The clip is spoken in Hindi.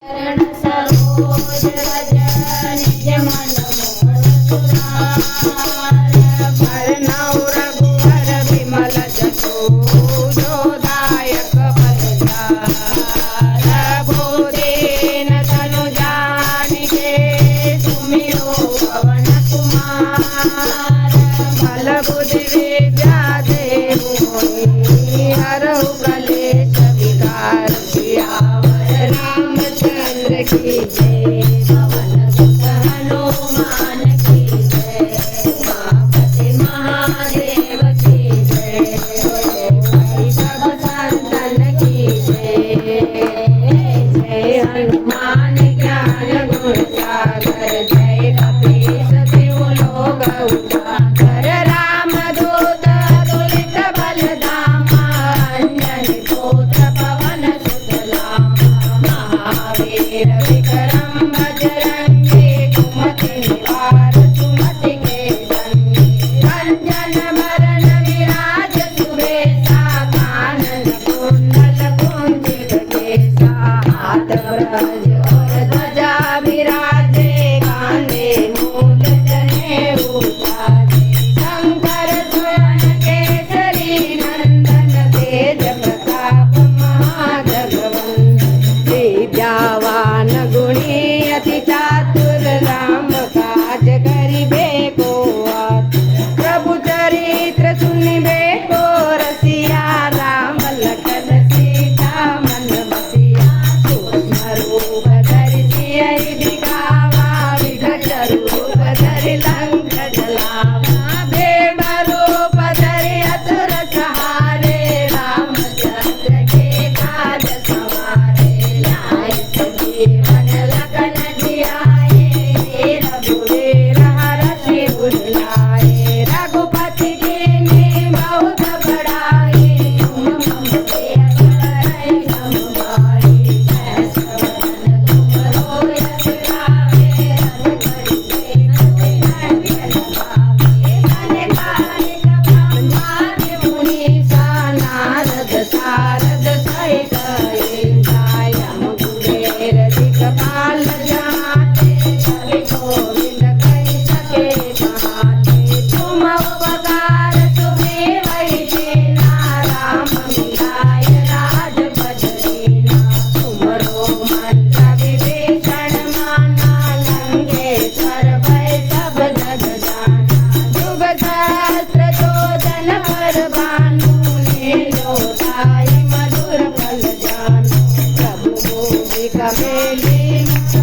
चरण सरोज रज निज मन मोह सुधार। बरनउँ रघुवर विमल जसु जो दायक फलचार। भूदीन तनु जानिके सुमिरो पवन कुमार। बल बुद्धि विद्या देहु मोहि हरहु कलेश विकार। सियावर रामचंद्र की जय। पवन सुत हनुमान की जय। उमापति महादेव की जय। सब संतन की जय। जय हनुमान ज्ञान गुण सागर। जय कपीस तिहु लोक उजागर। रामदूत अतुलित बल धामा। अंजनी पुत्र पवन सुत लामा। महावीर विक्रम बजरंगी। कुमति निवार सुमति के संगी। कंचन बरन विराज सुबेसा। कानन कुंडल कुंचित केसा। हाथ ब्रज और ध्वजा विराजे। कांधे मूल जनेऊ साजे। शंकर सुवन केसरी नंदन। तेज प्रताप महाजगवंदन। विद्यावान गुणी अति चातुर। राम काज करिबे को आतुर। प्रभु चरित्र सुनिबे को रसिया। राम लखन सीता मन बसिया। सूक्ष्म रूप धरि सियहि दिखावा। विकट रूप धरि लंक जलावा। भेम रूप धरि असुर सहारे। रामचंद्र के काज सवारे। लाए संजीवन लखन जियाए। रघुवीर हरषि उर लाए। रघुपति कीन्ही बहुत बड़ाई। तुम मम प्रिय भरत सम भाई। सहस्र वदन तुम यश गावे। रघुपति ब्रह्मादि मुनीसा। नारद सारद सहित गायम कुबेर दिक्पाल जाते। कवि गोविंद कहि सके कहाते। तुम उपकार सुग्रीव कीन्हा। राम मिलाय राजपद दीन्हा। तुमरो मंत्र विभीषण माना। लंकेश्वर भय सब जग जाना। युग सहस्र योजन पर भानु। लीलो ताई मधुर फल जानु। प्रभु भूमि कमेली मुख